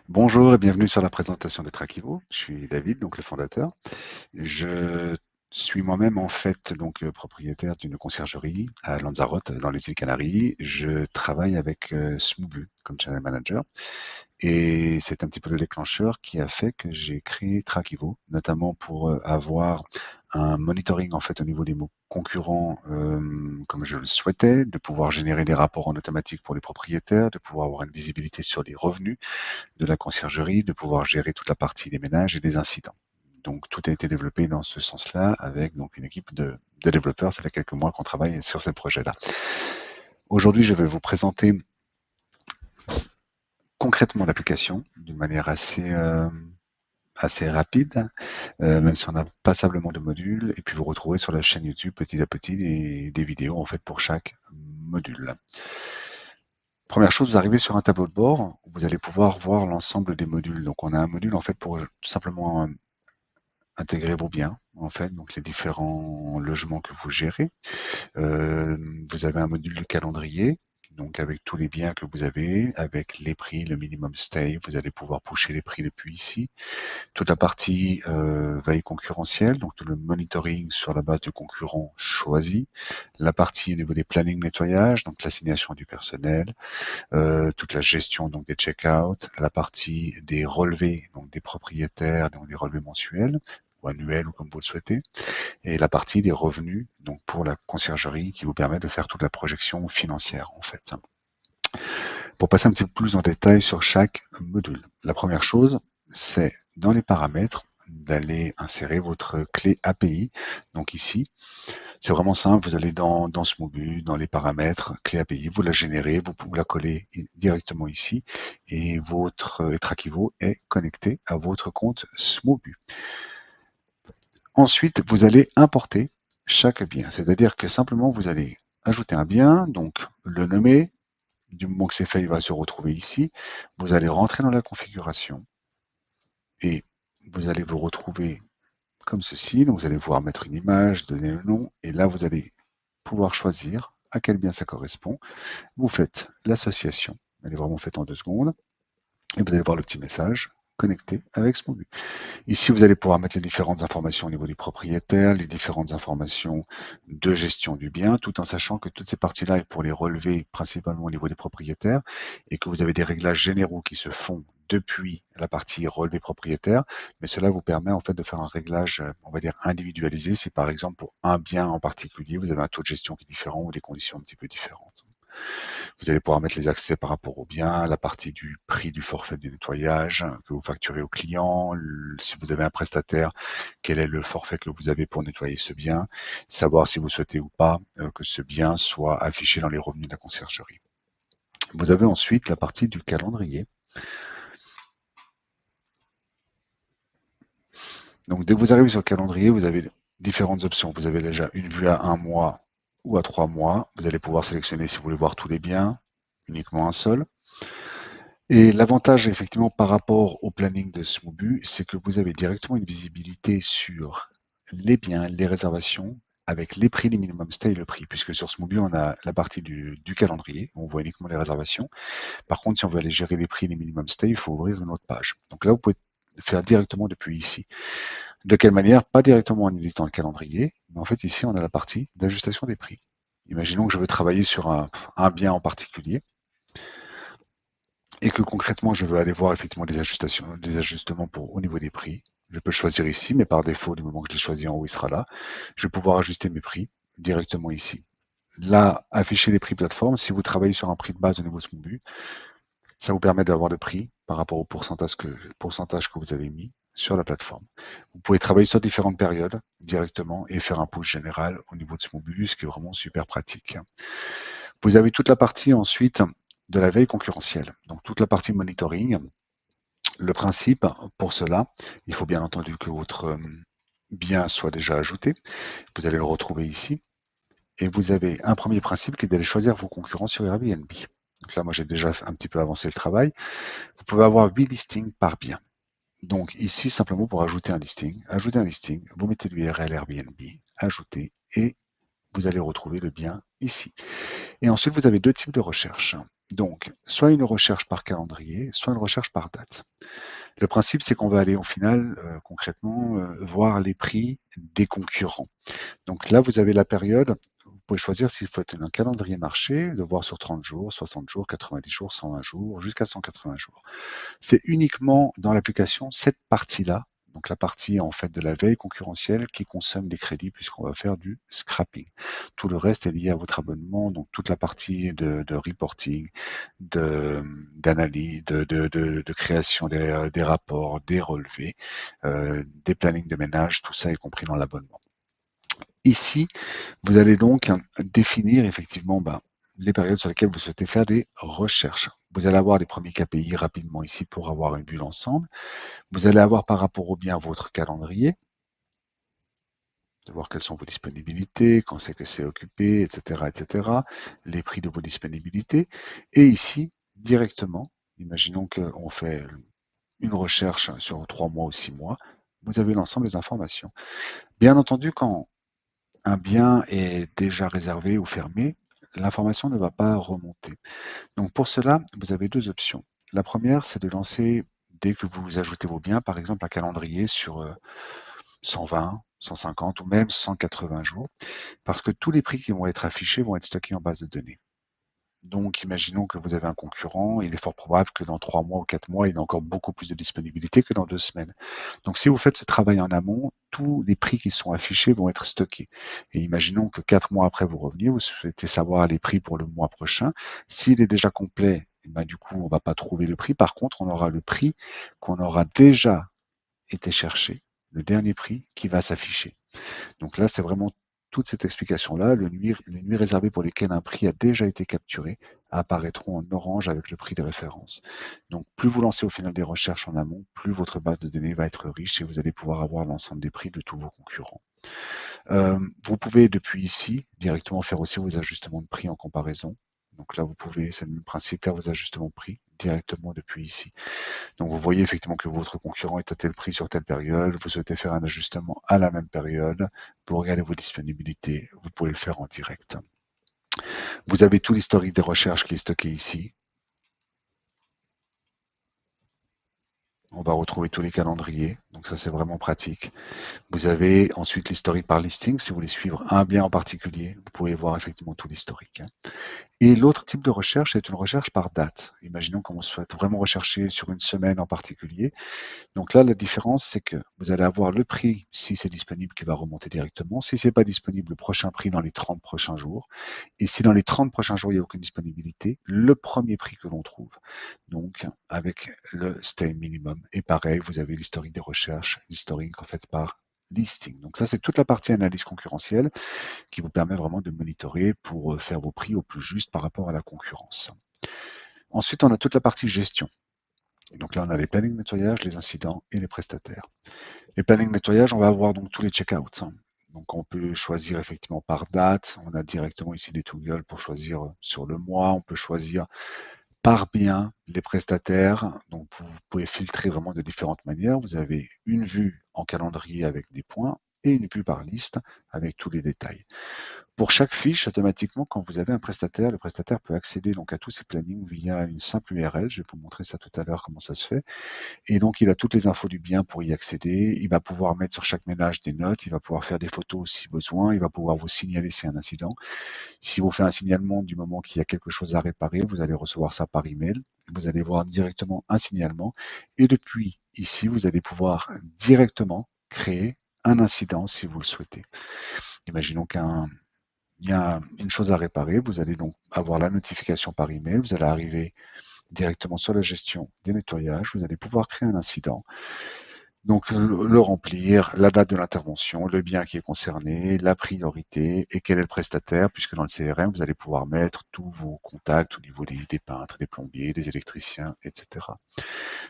Bonjour et bienvenue sur la présentation de Trakivo. Je suis David, donc le fondateur. Je suis moi-même en fait donc propriétaire d'une conciergerie à Lanzarote dans les îles Canaries. Je travaille avec Smoobu comme channel manager et c'est un petit peu le déclencheur qui a fait que j'ai créé Trakivo, notamment pour avoir un monitoring en fait au niveau des concurrents comme je le souhaitais, de pouvoir générer des rapports en automatique pour les propriétaires, de pouvoir avoir une visibilité sur les revenus de la conciergerie, de pouvoir gérer toute la partie des ménages et des incidents. Donc tout a été développé dans ce sens-là avec donc une équipe de développeurs. Ça fait quelques mois qu'on travaille sur ces projets-là. Aujourd'hui, je vais vous présenter concrètement l'application d'une manière assez rapide, même si on a passablement de modules, et puis vous retrouvez sur la chaîne YouTube petit à petit des vidéos en fait pour chaque module. Première chose, vous arrivez sur un tableau de bord, vous allez pouvoir voir l'ensemble des modules. Donc on a un module en fait pour tout simplement intégrer vos biens, en fait, donc les différents logements que vous gérez. Vous avez un module de calendrier, donc avec tous les biens que vous avez, avec les prix, le minimum stay, vous allez pouvoir pusher les prix depuis ici. Toute la partie veille concurrentielle, donc tout le monitoring sur la base de concurrents choisis. La partie au niveau des plannings nettoyage, donc l'assignation du personnel, toute la gestion donc des check-out, la partie des relevés, donc des propriétaires, donc des relevés mensuels ou annuels ou comme vous le souhaitez, et la partie des revenus donc pour la conciergerie qui vous permet de faire toute la projection financière en fait. Pour passer un petit peu plus en détail sur chaque module, la première chose, c'est dans les paramètres d'aller insérer votre clé API. Donc ici, c'est vraiment simple, vous allez dans Smoobu, dans les paramètres, clé API, vous la générez, vous la collez directement ici et votre Trakivo est connecté à votre compte Smoobu. Ensuite, vous allez importer chaque bien, c'est-à-dire que simplement vous allez ajouter un bien, donc le nommer, du moment que c'est fait, il va se retrouver ici. Vous allez rentrer dans la configuration et vous allez vous retrouver comme ceci. Donc vous allez pouvoir mettre une image, donner le nom et là vous allez pouvoir choisir à quel bien ça correspond. Vous faites l'association, elle est vraiment faite en 2 secondes et vous allez voir le petit message connecté avec Smoobu. Ici, vous allez pouvoir mettre les différentes informations au niveau du propriétaire, les différentes informations de gestion du bien, tout en sachant que toutes ces parties-là est pour les relever principalement au niveau des propriétaires et que vous avez des réglages généraux qui se font depuis la partie relevé propriétaire, mais cela vous permet en fait de faire un réglage, on va dire individualisé, si par exemple pour un bien en particulier, vous avez un taux de gestion qui est différent ou des conditions un petit peu différentes. Vous allez pouvoir mettre les accès par rapport au bien, la partie du prix du forfait de nettoyage que vous facturez au client, si vous avez un prestataire, quel est le forfait que vous avez pour nettoyer ce bien, savoir si vous souhaitez ou pas que ce bien soit affiché dans les revenus de la conciergerie. Vous avez ensuite la partie du calendrier. Donc dès que vous arrivez sur le calendrier, vous avez différentes options. Vous avez déjà une vue à 1 mois ou à 3 mois. Vous allez pouvoir sélectionner si vous voulez voir tous les biens, uniquement un seul. Et l'avantage, effectivement, par rapport au planning de Smoobu, c'est que vous avez directement une visibilité sur les biens, les réservations, avec les prix, les minimum stay et le prix, puisque sur Smoobu, on a la partie du calendrier, on voit uniquement les réservations. Par contre, si on veut aller gérer les prix, les minimum stay, il faut ouvrir une autre page. Donc là, vous pouvez faire directement depuis ici. De quelle manière? Pas directement en éditant le calendrier, mais en fait, ici, on a la partie d'ajustation des prix. Imaginons que je veux travailler sur un bien en particulier et que concrètement, je veux aller voir effectivement des ajustements au niveau des prix. Je peux choisir ici, mais par défaut, du moment que je l'ai choisi en haut, il sera là. Je vais pouvoir ajuster mes prix directement ici. Là, afficher les prix plateforme, si vous travaillez sur un prix de base au niveau Smoobu, ça vous permet d'avoir le prix par rapport au pourcentage que vous avez mis sur la plateforme. Vous pouvez travailler sur différentes périodes directement et faire un push général au niveau de Smoobu, ce qui est vraiment super pratique. Vous avez toute la partie ensuite de la veille concurrentielle, donc toute la partie monitoring. Le principe pour cela, il faut bien entendu que votre bien soit déjà ajouté. Vous allez le retrouver ici. Et vous avez un premier principe qui est d'aller choisir vos concurrents sur Airbnb. Donc là, moi, j'ai déjà un petit peu avancé le travail. Vous pouvez avoir 8 listings par bien. Donc ici, simplement pour ajouter un listing, vous mettez l'URL Airbnb, ajouter, et vous allez retrouver le bien ici. Et ensuite, vous avez deux types de recherche. Donc, soit une recherche par calendrier, soit une recherche par date. Le principe, c'est qu'on va aller au final, concrètement, voir les prix des concurrents. Donc là, vous avez la période, vous pouvez choisir s'il faut être un calendrier marché, de voir sur 30 jours, 60 jours, 90 jours, 120 jours, jusqu'à 180 jours. C'est uniquement dans l'application cette partie-là, donc la partie en fait de la veille concurrentielle qui consomme des crédits puisqu'on va faire du scrapping. Tout le reste est lié à votre abonnement, donc toute la partie de reporting, d'analyse, de création des rapports, des relevés, des plannings de ménage, tout ça est compris dans l'abonnement. Ici, vous allez donc définir effectivement les périodes sur lesquelles vous souhaitez faire des recherches. Vous allez avoir les premiers KPI rapidement ici pour avoir une vue d'ensemble. Vous allez avoir par rapport au bien votre calendrier, de voir quelles sont vos disponibilités, quand c'est que c'est occupé, etc., etc., les prix de vos disponibilités. Et ici, directement, imaginons qu'on fait une recherche sur 3 mois ou 6 mois, vous avez l'ensemble des informations. Bien entendu, quand un bien est déjà réservé ou fermé, l'information ne va pas remonter. Donc pour cela, vous avez deux options. La première, c'est de lancer, dès que vous ajoutez vos biens, par exemple un calendrier sur 120, 150 ou même 180 jours, parce que tous les prix qui vont être affichés vont être stockés en base de données. Donc, imaginons que vous avez un concurrent, il est fort probable que dans 3 mois ou 4 mois, il ait encore beaucoup plus de disponibilité que dans 2 semaines. Donc, si vous faites ce travail en amont, tous les prix qui sont affichés vont être stockés. Et imaginons que 4 mois après vous reveniez, vous souhaitez savoir les prix pour le mois prochain. S'il est déjà complet, du coup, on ne va pas trouver le prix. Par contre, on aura le prix qu'on aura déjà été chercher, le dernier prix qui va s'afficher. Donc là, c'est vraiment toute cette explication-là. Les nuits réservées pour lesquelles un prix a déjà été capturé apparaîtront en orange avec le prix de référence. Donc plus vous lancez au final des recherches en amont, plus votre base de données va être riche et vous allez pouvoir avoir l'ensemble des prix de tous vos concurrents. Vous pouvez depuis ici directement faire aussi vos ajustements de prix en comparaison. Donc là, vous pouvez, c'est le même principe, faire vos ajustements de prix directement depuis ici. Donc vous voyez effectivement que votre concurrent est à tel prix sur telle période, vous souhaitez faire un ajustement à la même période, vous regardez vos disponibilités, vous pouvez le faire en direct. Vous avez tout l'historique des recherches qui est stocké ici. On va retrouver tous les calendriers, donc ça c'est vraiment pratique. Vous avez ensuite l'historique par listing, si vous voulez suivre un bien en particulier, vous pouvez voir effectivement tout l'historique. Et l'autre type de recherche est une recherche par date. Imaginons qu'on souhaite vraiment rechercher sur une semaine en particulier. Donc là, la différence, c'est que vous allez avoir le prix, si c'est disponible, qui va remonter directement. Si c'est pas disponible, le prochain prix dans les 30 prochains jours. Et si dans les 30 prochains jours, il n'y a aucune disponibilité, le premier prix que l'on trouve. Donc, avec le stay minimum. Et pareil, vous avez l'historique des recherches, l'historique en fait par listing. Donc ça, c'est toute la partie analyse concurrentielle qui vous permet vraiment de monitorer pour faire vos prix au plus juste par rapport à la concurrence. Ensuite, on a toute la partie gestion. Donc là, on a les plannings nettoyage, les incidents et les prestataires. Les plannings nettoyage, on va avoir donc tous les checkouts. Donc on peut choisir effectivement par date. On a directement ici des toggles pour choisir sur le mois. On peut choisir par bien les prestataires. Donc vous pouvez filtrer vraiment de différentes manières. Vous avez une vue en calendrier avec des points et une vue par liste avec tous les détails. Pour chaque fiche, automatiquement, quand vous avez un prestataire, le prestataire peut accéder donc à tous ses plannings via une simple URL. Je vais vous montrer ça tout à l'heure comment ça se fait. Et donc, il a toutes les infos du bien pour y accéder. Il va pouvoir mettre sur chaque ménage des notes. Il va pouvoir faire des photos si besoin. Il va pouvoir vous signaler s'il y a un incident. Si vous faites un signalement du moment qu'il y a quelque chose à réparer, vous allez recevoir ça par email. Vous allez voir directement un signalement. Et depuis ici, vous allez pouvoir directement créer un incident si vous le souhaitez. Imaginons il y a une chose à réparer, vous allez donc avoir la notification par email, vous allez arriver directement sur la gestion des nettoyages, vous allez pouvoir créer un incident, donc le remplir, la date de l'intervention, le bien qui est concerné, la priorité et quel est le prestataire, puisque dans le CRM, vous allez pouvoir mettre tous vos contacts au niveau des peintres, des plombiers, des électriciens, etc.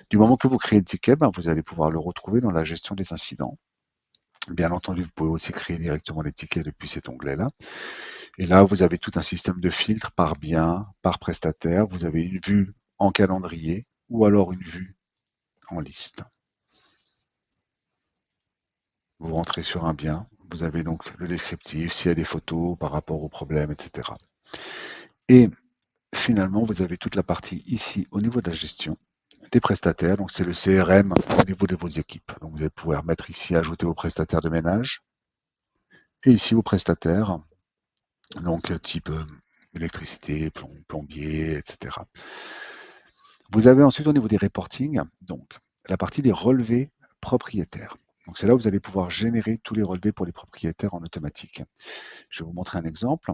Du moment que vous créez le ticket, vous allez pouvoir le retrouver dans la gestion des incidents. Bien entendu, vous pouvez aussi créer directement les tickets depuis cet onglet-là. Et là, vous avez tout un système de filtres par bien, par prestataire. Vous avez une vue en calendrier ou alors une vue en liste. Vous rentrez sur un bien, vous avez donc le descriptif, s'il y a des photos par rapport au problème, etc. Et finalement, vous avez toute la partie ici au niveau de la gestion des prestataires. Donc, c'est le CRM au niveau de vos équipes. Donc, vous allez pouvoir mettre ici, ajouter vos prestataires de ménage et ici vos prestataires, donc type électricité, plombier, etc. Vous avez ensuite au niveau des reporting, donc la partie des relevés propriétaires. Donc, c'est là où vous allez pouvoir générer tous les relevés pour les propriétaires en automatique. Je vais vous montrer un exemple.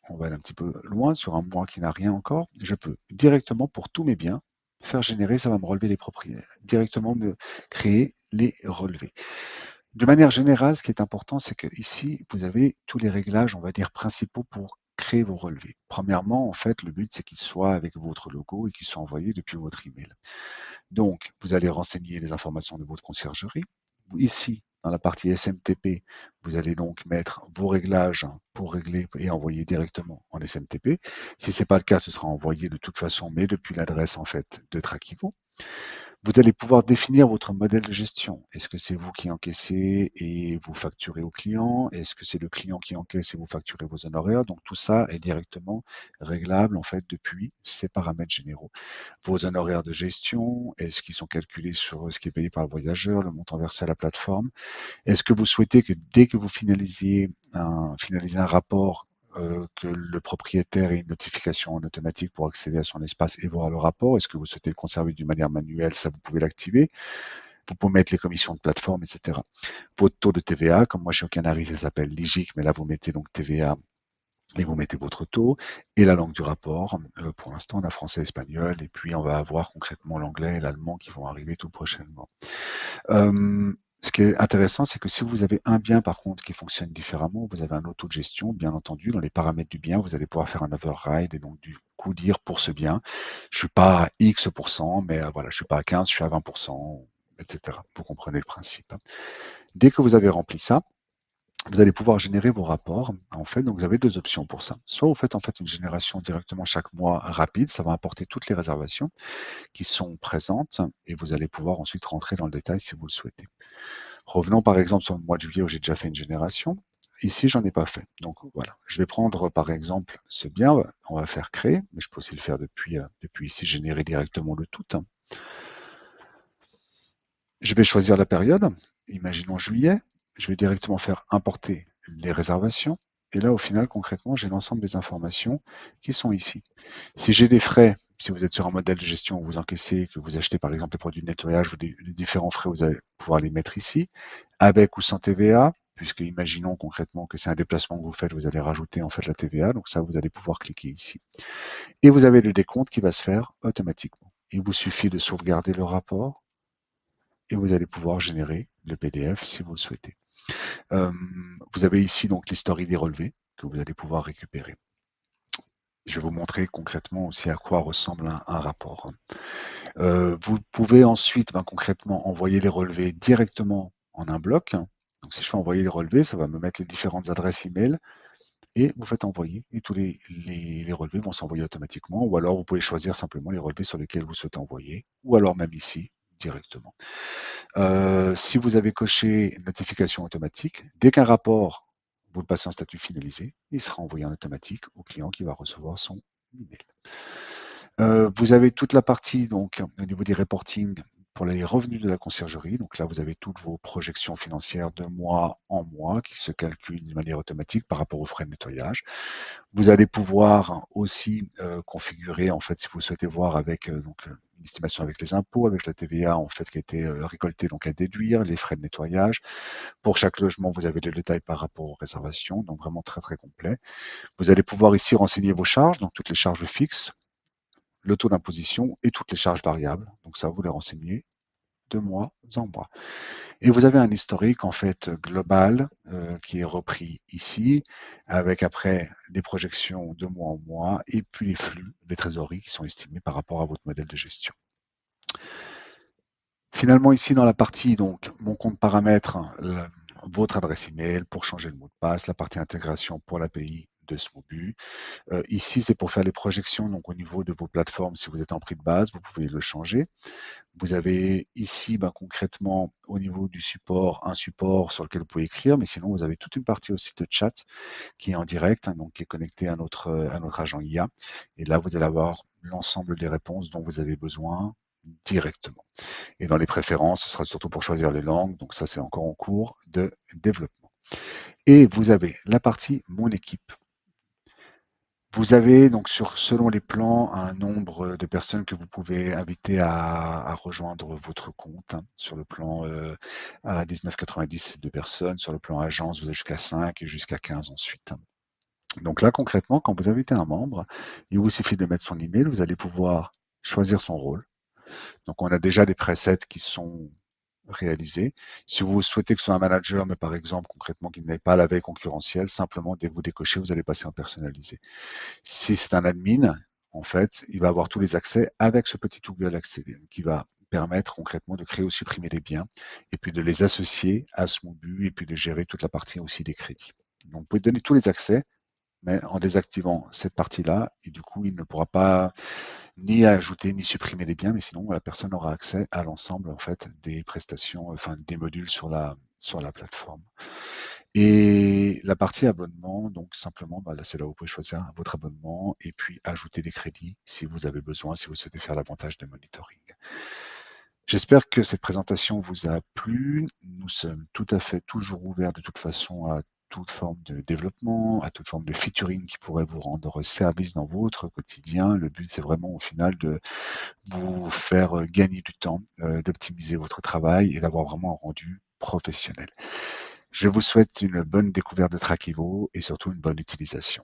On va aller un petit peu loin sur un mois qui n'a rien encore. Je peux directement, pour tous mes biens, faire générer, ça va me relever les propriétaires, directement me créer les relevés. De manière générale, ce qui est important, c'est que ici, vous avez tous les réglages, on va dire, principaux pour créer vos relevés. Premièrement, en fait, le but, c'est qu'ils soient avec votre logo et qu'ils soient envoyés depuis votre email. Donc, vous allez renseigner les informations de votre conciergerie. Ici, dans la partie SMTP, vous allez donc mettre vos réglages pour régler et envoyer directement en SMTP. Si ce n'est pas le cas, ce sera envoyé de toute façon, mais depuis l'adresse en fait de Traquivo. Vous allez pouvoir définir votre modèle de gestion. Est-ce que c'est vous qui encaissez et vous facturez au client? Est-ce que c'est le client qui encaisse et vous facturez vos honoraires? Donc tout ça est directement réglable en fait depuis ces paramètres généraux. Vos honoraires de gestion, est-ce qu'ils sont calculés sur ce qui est payé par le voyageur, le montant versé à la plateforme? Est-ce que vous souhaitez que dès que vous finalisez un rapport, que le propriétaire ait une notification en automatique pour accéder à son espace et voir le rapport? Est-ce que vous souhaitez le conserver d'une manière manuelle? Ça, vous pouvez l'activer. Vous pouvez mettre les commissions de plateforme, etc. Votre taux de TVA, comme moi je suis aux Canaries, ça s'appelle l'IGIC, mais là vous mettez donc TVA et vous mettez votre taux et la langue du rapport. Pour l'instant, on a français, espagnol, et puis on va avoir concrètement l'anglais et l'allemand qui vont arriver tout prochainement. Ce qui est intéressant, c'est que si vous avez un bien, par contre, qui fonctionne différemment, vous avez un auto de gestion, bien entendu, dans les paramètres du bien, vous allez pouvoir faire un override et donc du coup dire pour ce bien, je suis pas à X%, mais voilà, je suis pas à 15, je suis à 20%, etc. Vous comprenez le principe. Dès que vous avez rempli ça, vous allez pouvoir générer vos rapports. En fait, donc vous avez deux options pour ça. Soit vous faites en fait une génération directement chaque mois rapide, ça va apporter toutes les réservations qui sont présentes et vous allez pouvoir ensuite rentrer dans le détail si vous le souhaitez. Revenons par exemple sur le mois de juillet où j'ai déjà fait une génération. Ici, j'en ai pas fait. Donc voilà, je vais prendre par exemple ce bien, on va faire créer, mais je peux aussi le faire depuis ici, générer directement le tout. Je vais choisir la période, imaginons juillet, je vais directement faire importer les réservations. Et là, au final, concrètement, j'ai l'ensemble des informations qui sont ici. Si j'ai des frais, si vous êtes sur un modèle de gestion où vous encaissez, que vous achetez par exemple les produits de nettoyage ou les différents frais, vous allez pouvoir les mettre ici, avec ou sans TVA, puisque imaginons concrètement que c'est un déplacement que vous faites, vous allez rajouter en fait la TVA, donc ça, vous allez pouvoir cliquer ici. Et vous avez le décompte qui va se faire automatiquement. Il vous suffit de sauvegarder le rapport, et vous allez pouvoir générer le PDF si vous le souhaitez. Vous avez ici donc l'historique des relevés que vous allez pouvoir récupérer. Je vais vous montrer concrètement aussi à quoi ressemble un rapport. Vous pouvez ensuite concrètement envoyer les relevés directement en un bloc. Donc si je fais envoyer les relevés, ça va me mettre les différentes adresses email et vous faites envoyer et tous les relevés vont s'envoyer automatiquement, ou alors vous pouvez choisir simplement les relevés sur lesquels vous souhaitez envoyer, ou alors même ici directement. Si vous avez coché notification automatique, dès qu'un rapport, vous le passez en statut finalisé, il sera envoyé en automatique au client qui va recevoir son email. Vous avez toute la partie donc au niveau des reporting pour les revenus de la conciergerie. Donc là, vous avez toutes vos projections financières de mois en mois qui se calculent de manière automatique par rapport aux frais de nettoyage. Vous allez pouvoir aussi configurer, en fait, si vous souhaitez voir avec une estimation avec les impôts, avec la TVA en fait qui a été récoltée, donc à déduire, les frais de nettoyage. Pour chaque logement, vous avez le détail par rapport aux réservations, donc vraiment très très complet. Vous allez pouvoir ici renseigner vos charges, donc toutes les charges fixes, le taux d'imposition et toutes les charges variables. Donc ça, vous les renseignez de mois en mois. Et vous avez un historique en fait global qui est repris ici, avec après les projections de mois en mois et puis les flux, les trésoreries qui sont estimés par rapport à votre modèle de gestion. Finalement, ici dans la partie donc mon compte paramètres, votre adresse email pour changer le mot de passe, la partie intégration pour l'API de Smobu. Ici, c'est pour faire les projections, donc au niveau de vos plateformes, si vous êtes en prix de base, vous pouvez le changer. Vous avez ici, concrètement, au niveau du support, un support sur lequel vous pouvez écrire, mais sinon, vous avez toute une partie aussi de chat qui est en direct, donc qui est connecté à notre agent IA. Et là, vous allez avoir l'ensemble des réponses dont vous avez besoin directement. Et dans les préférences, ce sera surtout pour choisir les langues, donc ça, c'est encore en cours de développement. Et vous avez la partie Mon équipe. Vous avez donc selon les plans un nombre de personnes que vous pouvez inviter à rejoindre votre compte. Sur le plan à 19,90, c'est 2 personnes. Sur le plan agence, vous avez jusqu'à 5 et jusqu'à 15 ensuite. Donc là, concrètement, quand vous invitez un membre, il vous suffit de mettre son email, vous allez pouvoir choisir son rôle. Donc on a déjà des presets qui sont réalisés. Si vous souhaitez que ce soit un manager, mais par exemple concrètement qu'il n'ait pas la veille concurrentielle, simplement dès que vous décochez, vous allez passer en personnalisé. Si c'est un admin, en fait, il va avoir tous les accès avec ce petit Google Accéder qui va permettre concrètement de créer ou supprimer les biens et puis de les associer à Smobu et puis de gérer toute la partie aussi des crédits. Donc, vous pouvez donner tous les accès, mais en désactivant cette partie-là, et du coup, il ne pourra pas ni ajouter ni supprimer les biens, mais sinon, la personne aura accès à l'ensemble en fait des prestations, enfin des modules sur la plateforme. Et la partie abonnement, donc simplement, là, c'est là où vous pouvez choisir votre abonnement et puis ajouter des crédits si vous avez besoin, si vous souhaitez faire davantage de monitoring. J'espère que cette présentation vous a plu. Nous sommes tout à fait toujours ouverts de toute façon à toute forme de développement, à toute forme de featuring qui pourrait vous rendre service dans votre quotidien. Le but, c'est vraiment au final de vous faire gagner du temps, d'optimiser votre travail et d'avoir vraiment un rendu professionnel. Je vous souhaite une bonne découverte de Trakivo et surtout une bonne utilisation.